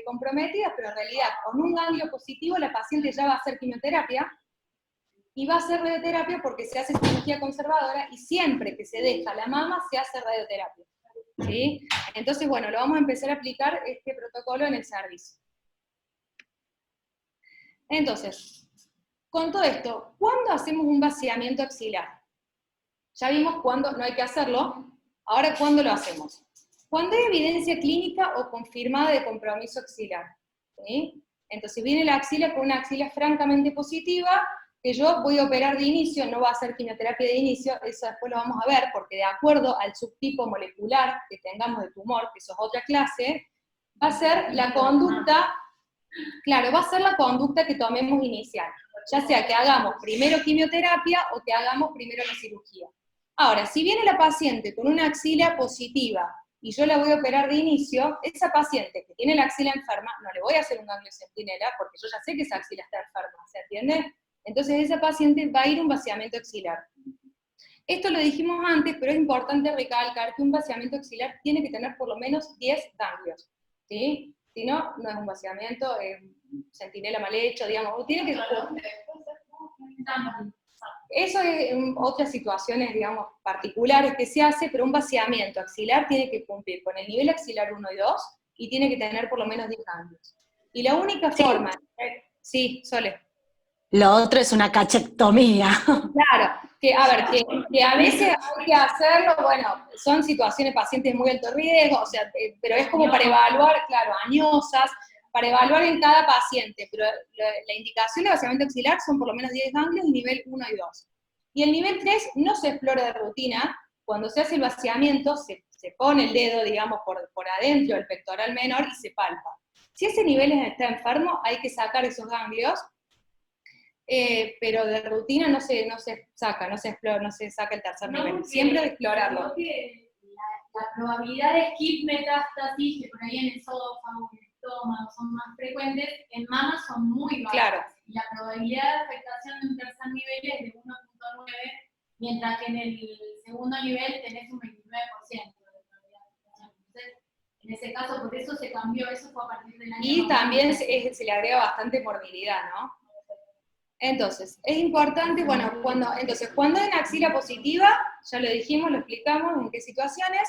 comprometidos, pero en realidad con un ganglio positivo la paciente ya va a hacer quimioterapia, y va a hacer radioterapia porque se hace cirugía conservadora, y siempre que se deja la mama se hace radioterapia, ¿sí? Entonces, bueno, lo vamos a empezar a aplicar este protocolo en el servicio. Entonces, con todo esto, ¿cuándo hacemos un vaciamiento axilar? Ya vimos cuándo no hay que hacerlo, ahora ¿cuándo lo hacemos? Cuando hay evidencia clínica o confirmada de compromiso axilar, ¿sí? Entonces viene la axila con una axila francamente positiva, que yo voy a operar de inicio, no va a hacer quimioterapia de inicio, eso después lo vamos a ver, porque de acuerdo al subtipo molecular que tengamos de tumor, que eso es otra clase, va a ser la conducta, claro, va a ser la conducta que tomemos inicial, ya sea que hagamos primero quimioterapia o que hagamos primero la cirugía. Ahora, si viene la paciente con una axila positiva y yo la voy a operar de inicio, esa paciente que tiene la axila enferma, no le voy a hacer un ganglio centinela porque yo ya sé que esa axila está enferma, ¿se entiende? Entonces esa paciente va a ir a un vaciamiento axilar. Esto lo dijimos antes, pero es importante recalcar que un vaciamiento axilar tiene que tener por lo menos 10 ganglios, ¿sí? Si no, no es un vaciamiento, es centinela mal hecho, digamos, tiene que... Eso es otras situaciones, digamos, particulares que se hace, pero un vaciamiento axilar tiene que cumplir con el nivel axilar 1 y 2, y tiene que tener por lo menos 10 ganglios. Y la única forma... Sí, Sole. Lo otro es una cachectomía. Claro, que a veces hay que hacerlo, bueno, son situaciones pacientes muy alto riesgo, o sea, pero es como para evaluar, claro, añosas, para evaluar en cada paciente, pero la indicación de vaciamiento axilar son por lo menos 10 ganglios, nivel 1 y 2. Y el nivel 3 no se explora de rutina, cuando se hace el vaciamiento se pone el dedo, digamos, por adentro del pectoral menor y se palpa. Si ese nivel está enfermo, hay que sacar esos ganglios, pero de rutina no se saca, no se explora, no se saca el tercer nivel, siempre de explorarlo. Que la probabilidad de skip metástasis, que por ahí en esófago, en estómago son más frecuentes, en mama son muy bajas. Claro. Y la probabilidad de afectación de un tercer nivel es de 1.9, mientras que en el segundo nivel tenés un 29% de probabilidad de infección. Entonces, en ese caso, por eso se cambió, eso fue a partir del año. Y también se le agrega bastante morbilidad, ¿no? Entonces, es importante, bueno, cuando hay una axila positiva, ya lo dijimos, lo explicamos en qué situaciones,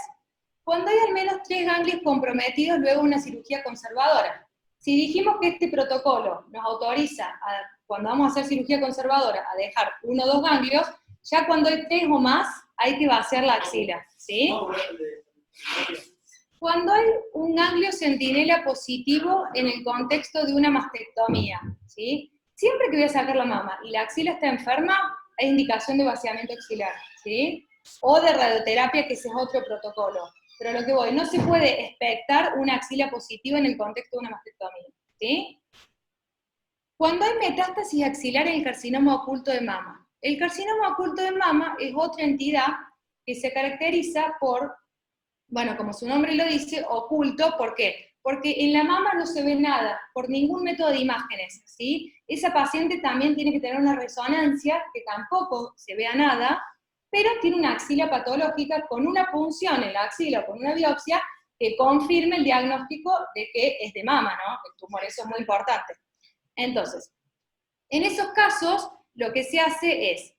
cuando hay al menos 3 ganglios comprometidos luego de una cirugía conservadora. Si dijimos que este protocolo nos autoriza, cuando vamos a hacer cirugía conservadora, a dejar 1 o 2 ganglios, ya cuando hay 3 o más, hay que vaciar la axila, ¿sí? Cuando hay un ganglio centinela positivo en el contexto de una mastectomía, ¿sí? Siempre que voy a sacar la mama y la axila está enferma, hay indicación de vaciamiento axilar, ¿sí? O de radioterapia, que ese es otro protocolo. Pero lo que voy, no se puede expectar una axila positiva en el contexto de una mastectomía, ¿sí? Cuando hay metástasis axilar en el carcinoma oculto de mama. El carcinoma oculto de mama es otra entidad que se caracteriza por, bueno, como su nombre lo dice, oculto. ¿Por qué? Porque en la mama no se ve nada, por ningún método de imágenes, ¿sí? Esa paciente también tiene que tener una resonancia, que tampoco se vea nada, pero tiene una axila patológica con una punción en la axila, con una biopsia, que confirme el diagnóstico de que es de mama, ¿no? El tumor, eso es muy importante. Entonces, en esos casos, lo que se hace es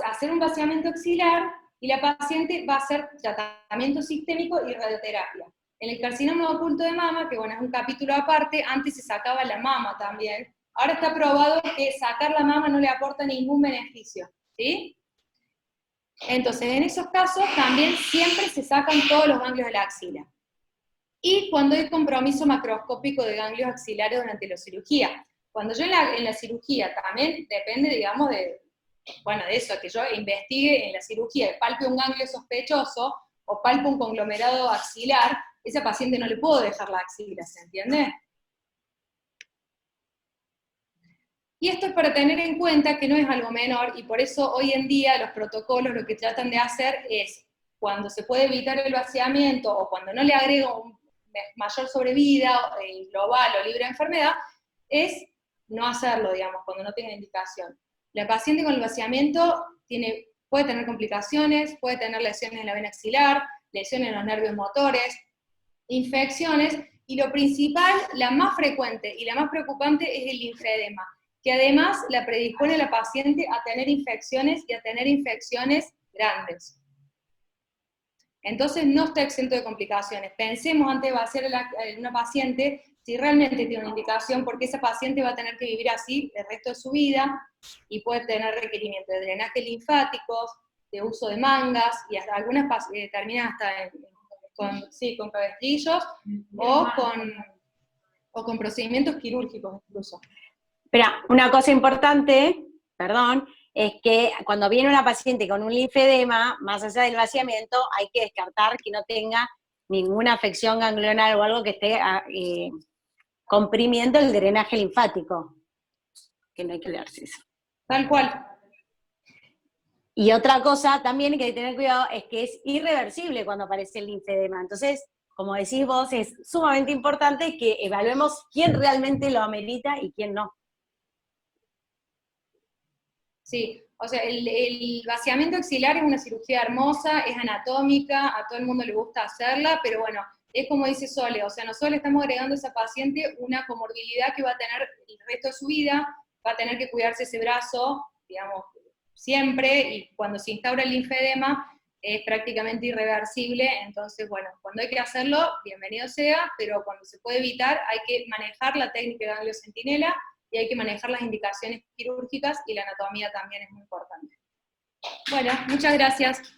hacer un vaciamiento axilar, y la paciente va a hacer tratamiento sistémico y radioterapia. En el carcinoma oculto de mama, que bueno, es un capítulo aparte, antes se sacaba la mama también. Ahora está probado que sacar la mama no le aporta ningún beneficio, ¿sí? Entonces, en esos casos también siempre se sacan todos los ganglios de la axila. Y cuando hay compromiso macroscópico de ganglios axilares durante la cirugía. Cuando yo en la cirugía también depende, digamos, de eso, que yo investigue en la cirugía, palpe un ganglio sospechoso, o palpe un conglomerado axilar, esa paciente no le puedo dejar la axila, ¿se entiende? Y esto es para tener en cuenta que no es algo menor, y por eso hoy en día los protocolos lo que tratan de hacer es, cuando se puede evitar el vaciamiento, o cuando no le agrego mayor sobrevida global o libre de enfermedad, es no hacerlo, digamos, cuando no tenga indicación. La paciente con el vaciamiento puede tener complicaciones, puede tener lesiones en la vena axilar, lesiones en los nervios motores, infecciones, y lo principal, la más frecuente y la más preocupante es el linfedema, que además la predispone a la paciente a tener infecciones, y a tener infecciones grandes. Entonces no está exento de complicaciones. Pensemos antes de vaciar a una paciente si realmente tiene una indicación, porque esa paciente va a tener que vivir así el resto de su vida, y puede tener requerimiento de drenaje linfáticos, de uso de mangas, y hasta algunas terminan hasta con cabestrillos, o con procedimientos quirúrgicos incluso. Pero una cosa importante, perdón, es que cuando viene una paciente con un linfedema, más allá del vaciamiento, hay que descartar que no tenga ninguna afección ganglional o algo que esté comprimiendo el drenaje linfático. Que no hay que olvidarse eso. Tal cual. Y otra cosa también que hay que tener cuidado es que es irreversible cuando aparece el linfedema. Entonces, como decís vos, es sumamente importante que evaluemos quién realmente lo amerita y quién no. Sí, o sea, el vaciamiento axilar es una cirugía hermosa, es anatómica, a todo el mundo le gusta hacerla, pero bueno, es como dice Sole, o sea, nosotros le estamos agregando a esa paciente una comorbilidad que va a tener el resto de su vida, va a tener que cuidarse ese brazo, digamos, siempre, y cuando se instaura el linfedema es prácticamente irreversible. Entonces, bueno, cuando hay que hacerlo, bienvenido sea, pero cuando se puede evitar, hay que manejar la técnica de ganglio centinela, y hay que manejar las indicaciones quirúrgicas, y la anatomía también es muy importante. Bueno, muchas gracias.